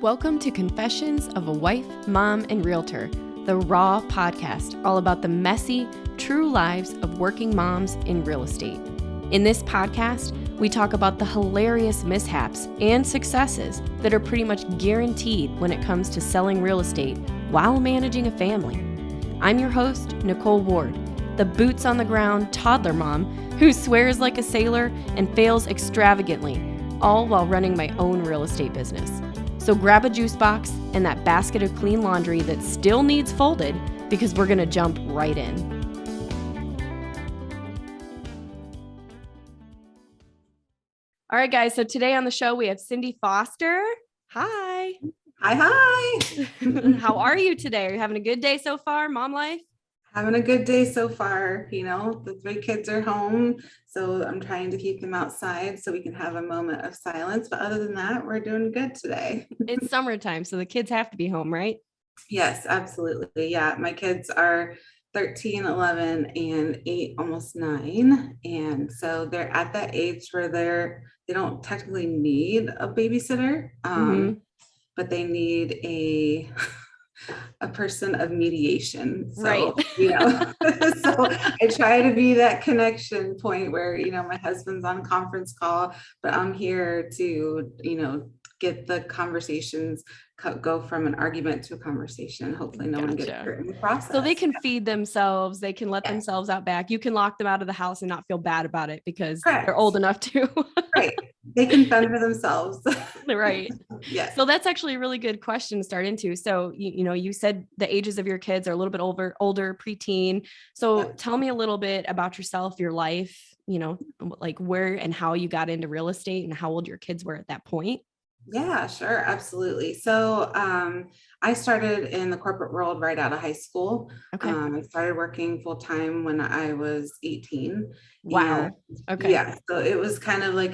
Welcome to Confessions of a Wife, Mom, and Realtor, the Raw podcast, all about the messy, true lives of working moms in real estate. In this podcast, we talk about the hilarious mishaps and successes that are pretty much guaranteed when it comes to selling real estate while managing a family. I'm your host, Nicole Ward, the boots on the ground toddler mom who swears like a sailor and fails extravagantly, all while running my own real estate business. So grab a juice box and that basket of clean laundry that still needs folded, because we're going to jump right in. All right, guys. So today on the show, we have Cyndi Foster. Hi. Hi. How are you today? Are you having a good day so far, mom life? Having a good day so far. You know, the 3 kids are home, so I'm trying to keep them outside so we can have a moment of silence. But other than that, we're doing good today. It's summertime, so the kids have to be home, right? Yes, absolutely. Yeah, my kids are 13, 11, and 8, almost 9. And so they're at that age where they don't technically need a babysitter, but they need a person of mediation. So, right. So I try to be that connection point where, my husband's on conference call, but I'm here to, get the conversations go from an argument to a conversation. Hopefully no one gets hurt in the process. So they can feed themselves. They can let themselves out back. You can lock them out of the house and not feel bad about it because they're old enough to. Right. They can fend for themselves. Right. Yes. So that's actually a really good question to start into. So, you said the ages of your kids are a little bit older, preteen. So tell me a little bit about yourself, your life, like where and how you got into real estate and how old your kids were at that point. Yeah, sure. Absolutely. So I started in the corporate world right out of high school. Okay. I started working full time when I was 18. Wow. Okay. Yeah. So it was kind of like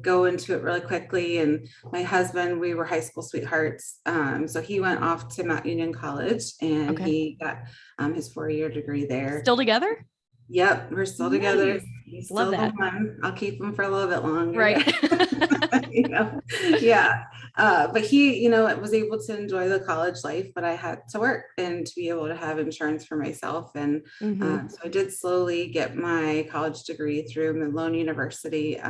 go into it really quickly. And my husband, we were high school sweethearts. So he went off to Mount Union College and he got his 4-year degree there. Still together? Yep. We're still together. He's Love still that. the one. I'll keep him for a little bit longer. Right. Yeah. But he, was able to enjoy the college life, but I had to work and to be able to have insurance for myself. And so I did slowly get my college degree through Malone University,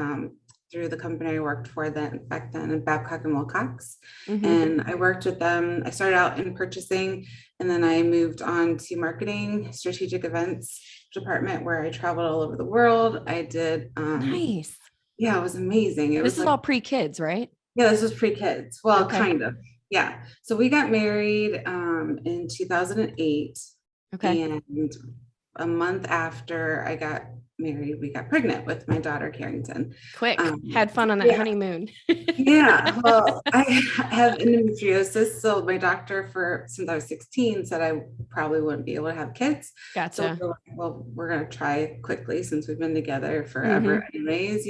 through the company I worked for back then in Babcock and Wilcox. And I worked with them. I started out in purchasing, and then I moved on to marketing, strategic events department, where I traveled all over the world. I did nice. Yeah, it was amazing. This is all pre-kids, right? Yeah, this was pre-kids. Well, kind of. Yeah. So we got married in 2008. Okay. And a month after I got married, we got pregnant with my daughter, Carrington. Quick. Had fun on that honeymoon. Yeah. Well, I have endometriosis. So my doctor since I was 16 said I probably wouldn't be able to have kids. Gotcha. So we're going to try quickly since we've been together forever anyways,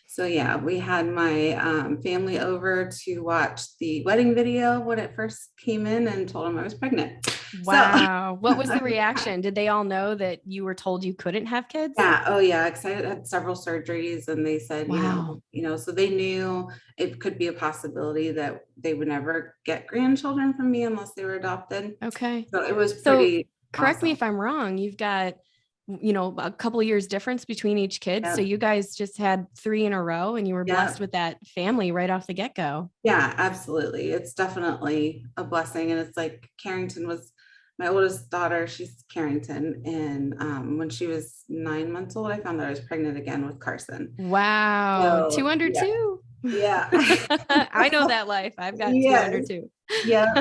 So yeah, we had my family over to watch the wedding video when it first came in and told them I was pregnant. Wow. So, what was the reaction? Did they all know that you were told you couldn't have kids? Yeah. Oh yeah. Cause I had several surgeries and they said, wow. So they knew it could be a possibility that they would never get grandchildren from me unless they were adopted. Okay. So it was pretty correct awesome. me if I'm wrong. You've got, a couple of years difference between each kid. Yep. So you guys just had 3 in a row and you were blessed with that family right off the get-go. Yeah, absolutely. It's definitely a blessing. And it's like Carrington was my oldest daughter. She's Carrington. And when she was 9 months old, I found out I was pregnant again with Carson. Wow. So, 2 under 2. Yeah. I know that life. I've got 2 under 2. Yeah.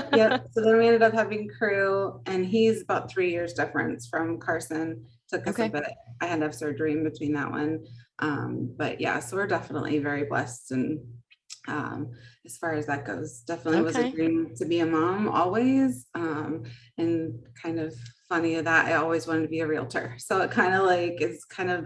So then we ended up having Crew, and he's about 3 years difference from Carson. Took us a bit. I had to have surgery in between that one. But yeah, so we're definitely very blessed. And as far as that goes, definitely was a dream to be a mom always. And kind of funny that I always wanted to be a realtor. So it kind of it's kind of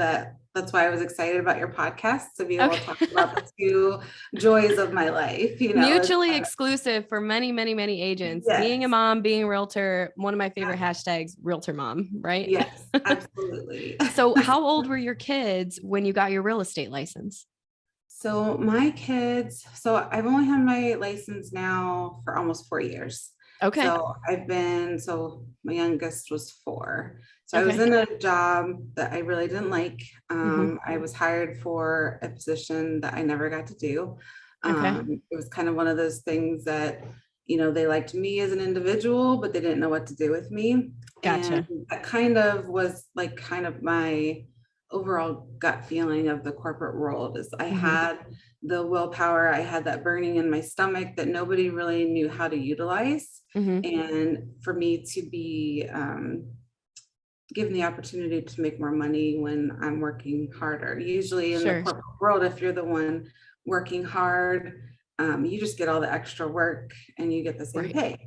that's why I was excited about your podcast, to be able to talk about the 2 joys of my life, mutually exclusive for many, many, many agents. Yes. Being a mom, being a realtor, one of my favorite hashtags, realtor mom, right? Yes, absolutely. So how old were your kids when you got your real estate license? So my kids, so I've only had my license now for almost 4 years. Okay. So my youngest was 4. So I was Okay. in a job that I really didn't like. Hmm. I was hired for a position that I never got to do. Okay. It was kind of one of those things that, they liked me as an individual, but they didn't know what to do with me. And Gotcha. that kind of was like kind of my overall gut feeling of the corporate world is I Hmm. had the willpower, I had that burning in my stomach that nobody really knew how to utilize. Hmm. And for me to be given the opportunity to make more money when I'm working harder. Usually in the Sure. corporate world, if you're the one working hard, you just get all the extra work and you get the same Right. pay.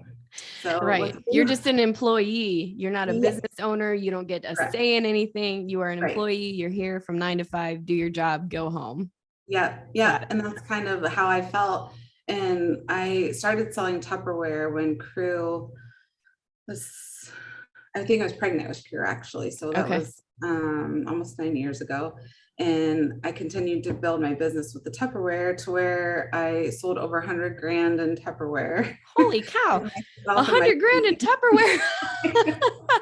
So Right. You're just an employee. You're not a yes, business owner. You don't get a correct, say in anything. You are an right. employee. You're here from 9 to 5, do your job, go home. Yeah, Got yeah. it. And that's kind of how I felt. And I started selling Tupperware when Crew was, I think I was pregnant with Crew actually. So that Okay. was almost 9 years ago. And I continued to build my business with the Tupperware to where I sold over 100 grand in Tupperware. Holy cow. a Myself and my hundred grand in team. Tupperware. I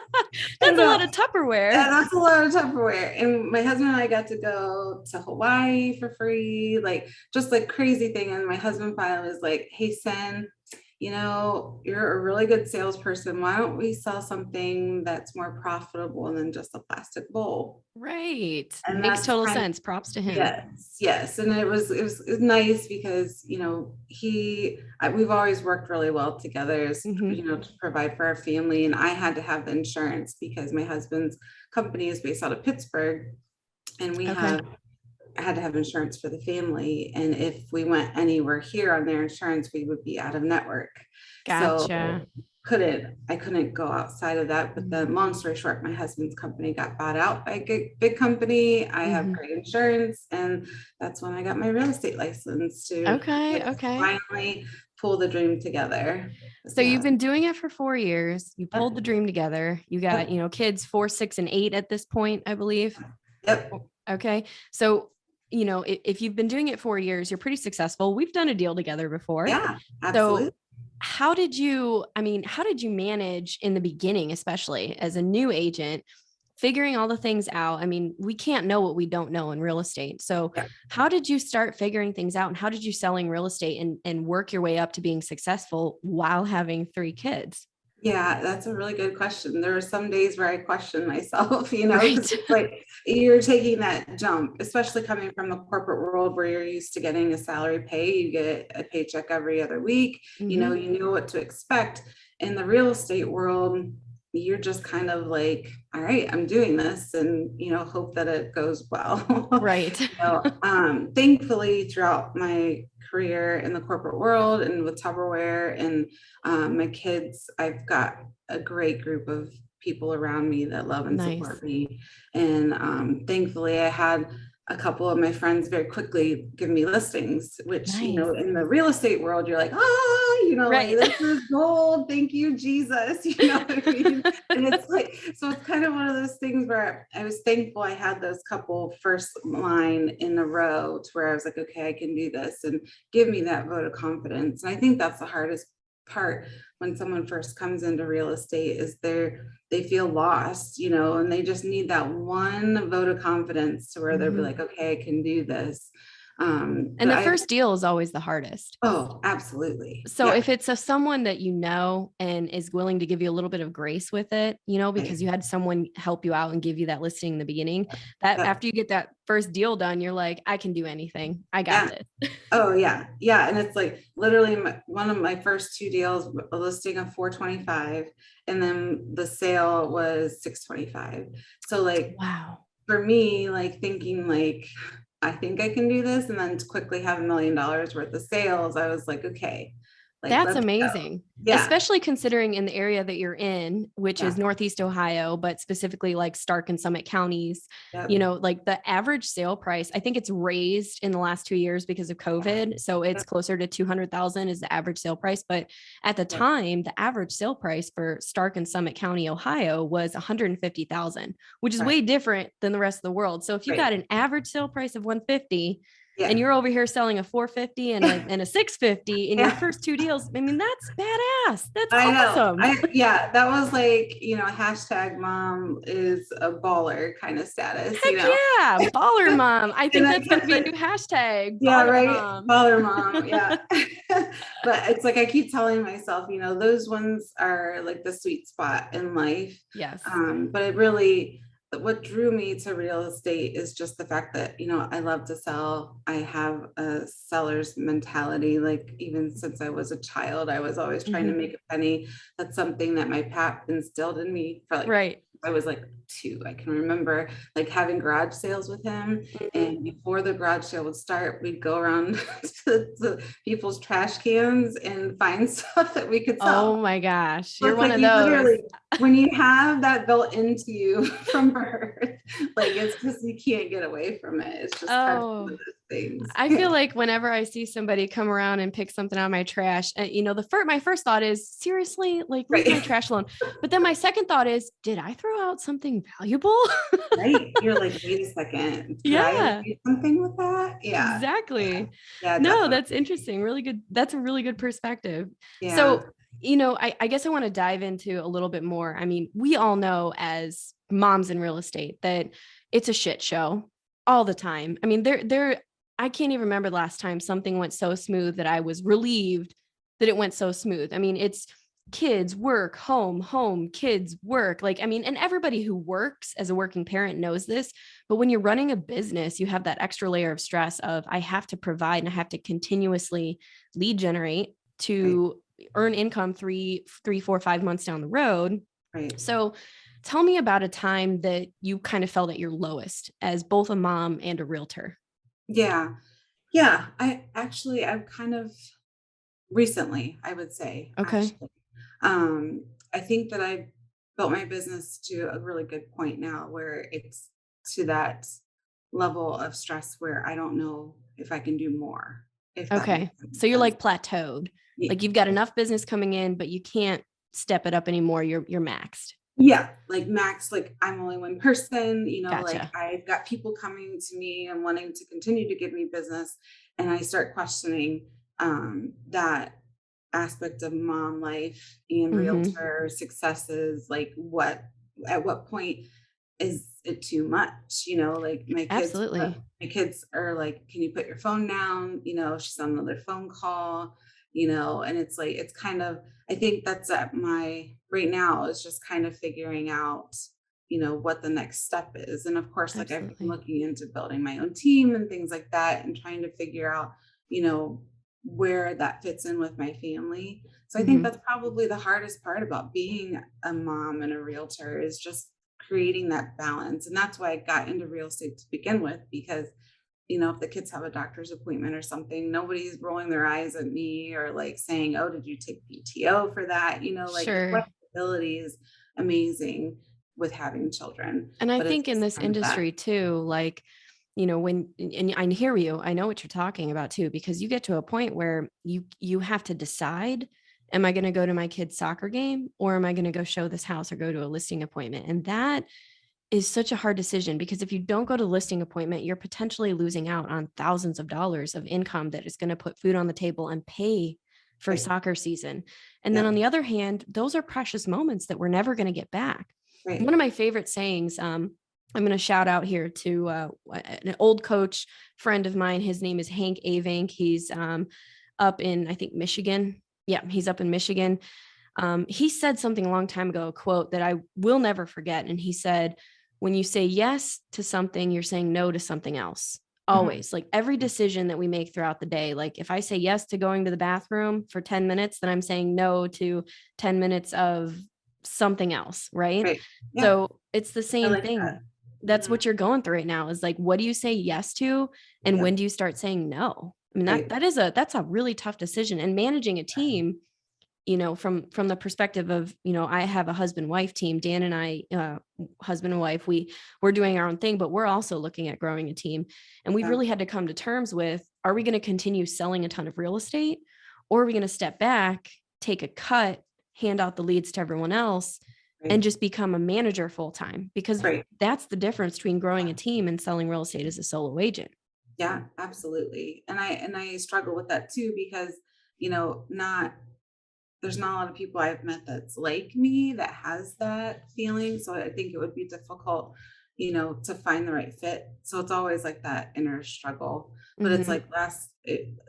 That's a know. lot of Tupperware. Yeah, that's a lot of Tupperware. And my husband and I got to go to Hawaii for free, like just like crazy thing. And my husband finally was like, "Hey, Sen, you're a really good salesperson. Why don't we sell something that's more profitable than just a plastic bowl?" Right. And Makes that's total kind of, sense. Props to him. yes, yes. And it was nice because, we've always worked really well together as, Hmm. to provide for our family. And I had to have the insurance because my husband's company is based out of Pittsburgh and Okay. I had to have insurance for the family. And if we went anywhere here on their insurance, we would be out of network. So Gotcha. I couldn't go outside of that. But the Hmm. long story short, my husband's company got bought out by a big company. I have Hmm. great insurance, and that's when I got my real estate license to Okay. like Okay. finally pull the dream together. So you've Yeah. been doing it for 4 years. You pulled the Yep. dream together. You got, Yep. kids 4, 6, and 8 at this point, I believe. Yep. Okay. So, if you've been doing it 4 years, you're pretty successful. We've done a deal together before. Yeah. So Absolutely. how did you manage in the beginning, especially as a new agent, figuring all the things out? I mean, we can't know what we don't know in real estate. So Yeah. how did you start figuring things out, and how did you selling real estate and work your way up to being successful while having 3 kids? Yeah, that's a really good question. There are some days where I question myself, because Right. it's like you're taking that jump, especially coming from the corporate world where you're used to getting a salary pay. You get a paycheck every other week. Hmm. You knew what to expect. In the real estate world, you're just kind of like, all right, I'm doing this and, hope that it goes well. Right. Thankfully, throughout my career in the corporate world and with Tupperware and my kids, I've got a great group of people around me that love and Nice. support me. And thankfully, I had a couple of my friends very quickly give me listings, which, Nice. in the real estate world, you're like, like Right. this is gold. Thank you, Jesus. You know what I mean? And it's like, so it's kind of one of those things where I was thankful I had those couple first line in a row to where I was like, okay, I can do this and give me that vote of confidence. And I think that's the hardest part when someone first comes into real estate is they feel lost, and they just need that one vote of confidence to where they'll be Hmm. like, okay, I can do this. And But the I first deal is always the hardest. Oh, absolutely. So Yeah. if it's someone that you know and is willing to give you a little bit of grace with it, Right. because you had someone help you out and give you that listing in the beginning, that That, after you get that first deal done, you're like, I can do anything. I got yeah. this. Oh yeah, yeah, and it's like literally one of my first two deals, a listing of 425, and then the sale was 625. So like Wow. for me, like thinking like I think I can do this, and then to quickly have $1 million worth of sales, I was like, okay, like That's let's go. amazing, Yeah, especially considering in the area that you're in, which yeah, is Northeast Ohio, but specifically like Stark and Summit counties, yep, like the average sale price, I think it's raised in the last 2 years because of COVID. So it's yep, closer to 200,000 is the average sale price. But at the yep, time, the average sale price for Stark and Summit County, Ohio was 150,000, which is right, way different than the rest of the world. So if you got right. an average sale price of 150, and Yeah. you're over here selling a 450 and a 650 in your Yeah. first 2 deals. I mean, that's badass. That's I know. awesome. Yeah, that was like, hashtag mom is a baller kind of status, Heck yeah. Baller mom. I And think I that's going to kept be a like, new hashtag. yeah, Baller right. mom. Baller mom. Yeah. But it's like I keep telling myself, those ones are like the sweet spot in life. Yes. But it really, what drew me to real estate is just the fact that, I love to sell. I have a seller's mentality. Like even since I was a child, I was always trying to make a penny. That's something that my pap instilled in me for like, Right. I was like 2. I can remember like having garage sales with him. And before the garage sale would start, we'd go around to people's trash cans and find stuff that we could Oh sell. my gosh. So You're it's one like of you those. literally, when you have that built into you from birth, like it's just, you can't get away from it. It's just kind of one Oh, of those things. I feel like whenever I see somebody come around and pick something out of my trash, and my first thought is seriously, like leave my Right. trash alone. But then my second thought is, did I throw out something valuable? Right. You're like, wait a second, could I have Yeah, made something with that? Yeah. Yeah. exactly. Yeah, No, definitely. that's interesting. Really good. That's a really good perspective. Yeah. So, I guess I want to dive into a little bit more. I mean, we all know as moms in real estate that it's a shit show all the time. I mean, I can't even remember the last time something went so smooth that I was relieved that it went so smooth. I mean, it's kids, work, home, kids, work. Like, I mean, and everybody who works as a working parent knows this, but when you're running a business, you have that extra layer of stress of I have to provide and I have to continuously lead generate to earn income 3, 4, 5 months down the road. Right. So tell me about a time that you kind of felt at your lowest as both a mom and a realtor. Yeah. Yeah. I've kind of recently, I would say, Okay. actually. I think that I've built my business to a really good point now where it's to that level of stress where I don't know if I can do more, if that makes Okay. So you're sense. like plateaued. Y- Like you've got enough business coming in, but you can't step it up anymore. You're maxed. Yeah, like max, like I'm only one person, like Gotcha. I've got people coming to me and wanting to continue to give me business. And I start questioning that aspect of mom life and Mm-hmm. realtor successes. Like at what point is it too much? Like Absolutely. my kids are like, can you put your phone down? She's on another phone call, and it's like, it's kind of, I think that's at my right now is just kind of figuring out, what the next step is. And of course, like I've been Absolutely. looking into building my own team and things like that and trying to figure out, you know, where that fits in with my family. So I think Mm-hmm. that's probably the hardest part about being a mom and a realtor is just creating that balance. And that's why I got into real estate to begin with, because if the kids have a doctor's appointment or something, nobody's rolling their eyes at me or like saying, "Oh, did you take PTO for that?" Like the Sure. flexibility is amazing with having children, And I but it's think in just this kind of that. industry too, like, when and I hear you, I know what you're talking about too, because you get to a point where you have to decide, am I going to go to my kid's soccer game or am I going to go show this house or go to a listing appointment? And that is such a hard decision because if you don't go to listing appointment, you're potentially losing out on thousands of dollars of income that is going to put food on the table and pay for Right. soccer season. And then Yep. on the other hand, those are precious moments that we're never going to get back. One Right. of my favorite sayings, I'm going to shout out here to an old coach friend of mine. His name is Hank Avink. He's up in, I think, Michigan. Yeah, he's up in Michigan. He said something a long time ago, a quote that I will never forget. And he said, when you say yes to something, you're saying no to something else. Mhm. Always, like every decision that we make throughout the day. Like if I say yes to going to the bathroom for 10 minutes, then I'm saying no to 10 minutes of something else. Right. Right. Yeah. So it's the I same like that. thing. That's Mhm. what you're going through right now is like, what do you say yes to? And Yep. when do you start saying no? I mean, Right. that's a really tough decision. And managing a team, from the perspective of, I have a husband wife team. Dan and I, husband and wife, we're doing our own thing, but we're also looking at growing a team. And we've Yeah. really had to come to terms with, are we going to continue selling a ton of real estate, or are we going to step back, take a cut, hand out the leads to everyone else, and Right. just become a manager full time? Because Right. that's the difference between growing a team and selling real estate as a solo agent. Yeah, absolutely. And I struggle with that too because, not there's not a lot of people I've met that's like me that has that feeling. So I think it would be difficult, to find the right fit. So it's always like that inner struggle. But it's Hmm. like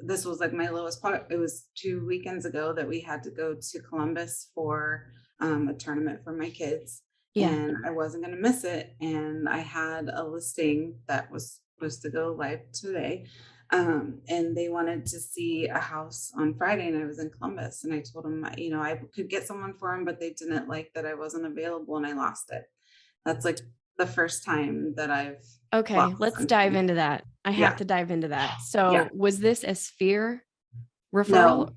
this was like my lowest part. It was 2 weekends ago that we had to go to Columbus for a tournament for my kids. Yeah. And I wasn't going to miss it. And I had a listing that was supposed to go live today, and they wanted to see a house on Friday, and I was in Columbus. And I told them, I could get someone for them, but they didn't like that I wasn't available, and I lost it. That's like the first time that I've Okay, lost let's dive something. into that. I have Yeah, to dive into that. yeah. So, was this a sphere referral? No,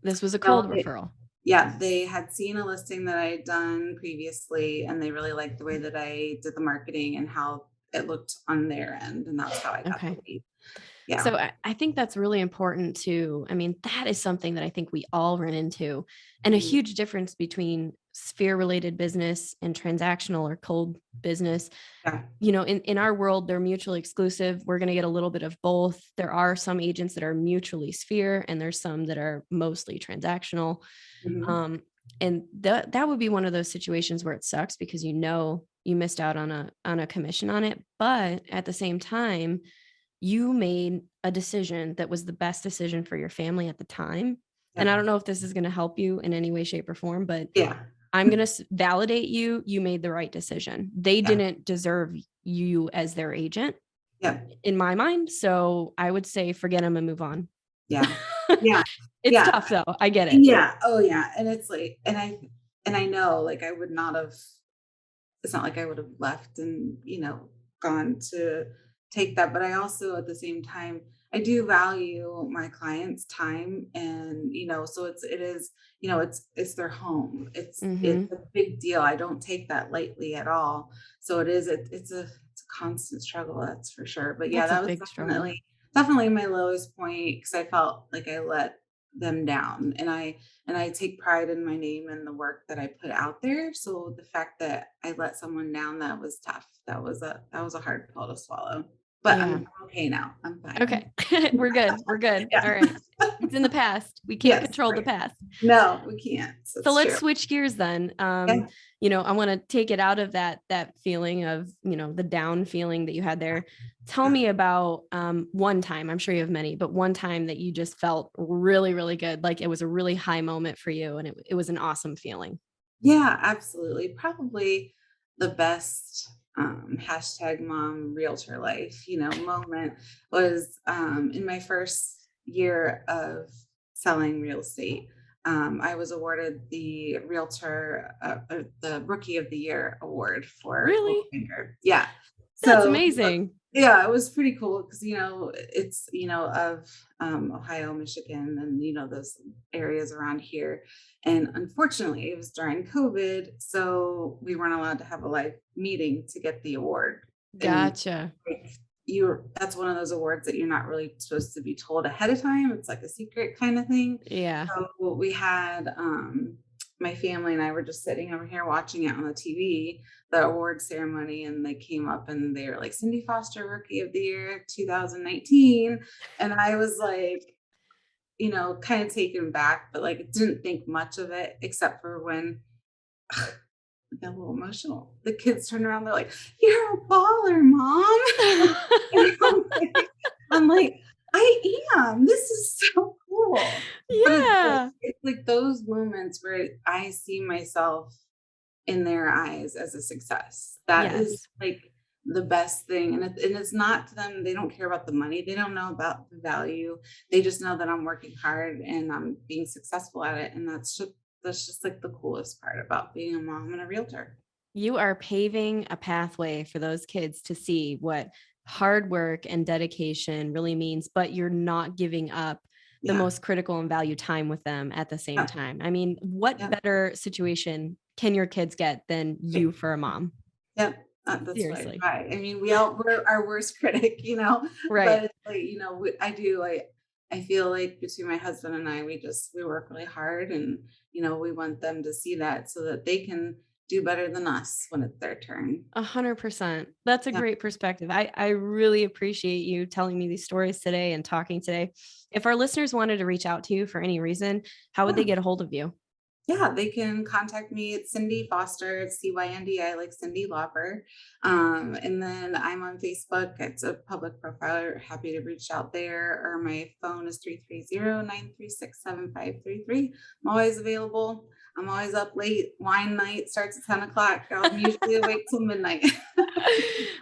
This was a no. cold referral. Yeah, they had seen a listing that I had done previously, and they really liked the way that I did the marketing and how it looked on their end, and that's how I got the Okay. lead. Yeah, So I think that's really important too. I mean, that is something that I think we all run into, and a mhm, huge difference between sphere related business and transactional or cold business. yeah, In our world, they're mutually exclusive. We're going to get a little bit of both. There are some agents that are mutually sphere, and there's some that are mostly transactional. mhm, Um, and that would be one of those situations where it sucks because you missed out on a commission on it, but at the same time, you made a decision that was the best decision for your family at the time. And I yeah, don't know if this is going to help you in any way, shape, or form, but yeah, I'm going to validate you. You made the right decision. They yeah, didn't deserve you as their agent yeah, in my mind. So I would say forget them and move on. yeah, yeah, It's yeah. tough though. I get it. Yeah, oh, yeah, and it's like and I know, like, I would not have it's not like I would have left and, gone to take that, but I also, at the same time, I do value my clients' time, and, so it's their home. It's Mm-hmm. a big deal. I don't take that lightly at all. So it's a constant struggle, that's for sure. But yeah, That's a that was big struggle. definitely my lowest point because I felt like I let them down, and I take pride in my name and the work that I put out there. So the fact that I let someone down, that was tough. That was a hard pill to swallow. But Yeah. I'm okay now. I'm fine. Okay. We're good. We're good. Yeah. All right. It's in the past. We can't Yes. control the Right. past. No, we can't. So So it's let's true. switch gears then. Yeah. I want to take it out of that feeling of, the down feeling that you had there. Tell Yeah. me about one time, I'm sure you have many, but one time that you just felt really, really good. Like it was a really high moment for you and it was an awesome feeling. Yeah, absolutely. Probably the best hashtag mom realtor life, moment was in my first year of selling real estate. I was awarded the the Rookie of the Year award for Really? Goldfinger. Yeah. That's So amazing. yeah, it was pretty cool because it's of Ohio, Michigan, and those areas around here. And unfortunately, it was during COVID, so we weren't allowed to have a live meeting to get the award. And Gotcha. like, that's one of those awards that you're not really supposed to be told ahead of time. It's like a secret kind of thing. Yeah. So we had my family and I were just sitting over here watching it on the TV, the award ceremony, and they came up and they were like, Cyndi Foster Rookie of the Year 2019. And I was like, kind of taken back, but like didn't think much of it except for when I got a little emotional. The kids turned around, they're like, "You're a baller, mom." And I'm like, "I am. This is so cool." But it's like Yeah. it's like those moments where I see myself in their eyes as a success. That is Yes. like the best thing. And it's not to them, they don't care about the money. They don't know about the value. They just know that I'm working hard and I'm being successful at it. And that's just like the coolest part about being a mom and a realtor. You are paving a pathway for those kids to see what hard work and dedication really means, but you're not giving up the Yeah. most critical and value time with them at the same Yeah. time. I mean, what Yeah. better situation can your kids get than you for a mom? Yeah, that's what I Seriously. try. I mean, we're our worst critic, Right. but it's like, I do I feel like between my husband and I, we work really hard, and we want them to see that so that they can do better than us when it's their turn. 100%. That's a Yeah. great perspective. I really appreciate you telling me these stories today and talking today. If our listeners wanted to reach out to you for any reason, how would they get a hold of you? Yeah, they can contact me. It's Cyndi Foster. It's CYNDI, like Cyndi Lauper. And then I'm on Facebook. It's a public profile. Happy to reach out there. Or my phone is 330-936-7533. I'm always available. I'm always up late. Wine night starts at 10 o'clock. I'm usually awake till midnight.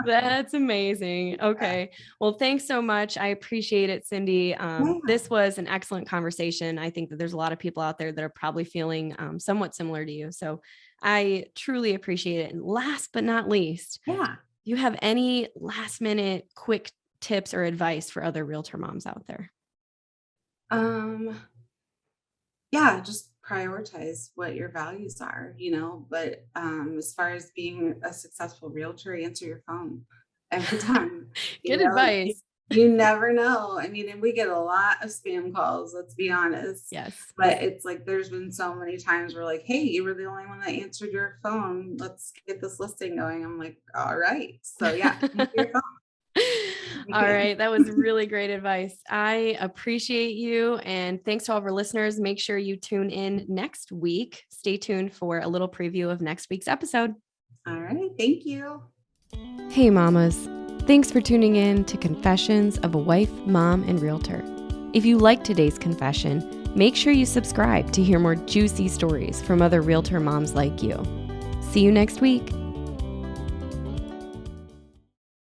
That's amazing. Okay. Well, thanks so much. I appreciate it, Cyndi. Yeah. This was an excellent conversation. I think that there's a lot of people out there that are probably feeling somewhat similar to you. So I truly appreciate it. And last but not least, Yeah. do you have any last minute quick tips or advice for other realtor moms out there? Um, yeah, just prioritize what your values are, but as far as being a successful realtor, answer your phone every time. you Good know you, advice. you never know. I mean, and we get a lot of spam calls, let's be honest, Yes. but it's like there's been so many times we're like, hey, you were the only one that answered your phone, let's get this listing going. I'm like, all right, so yeah, answer your phone. All Okay. right. That was really great advice. I appreciate you. And thanks to all of our listeners. Make sure you tune in next week. Stay tuned for a little preview of next week's episode. All right, thank you. Hey, mamas. Thanks for tuning in to Confessions of a Wife, Mom, and Realtor. If you liked today's confession, make sure you subscribe to hear more juicy stories from other realtor moms like you. See you next week.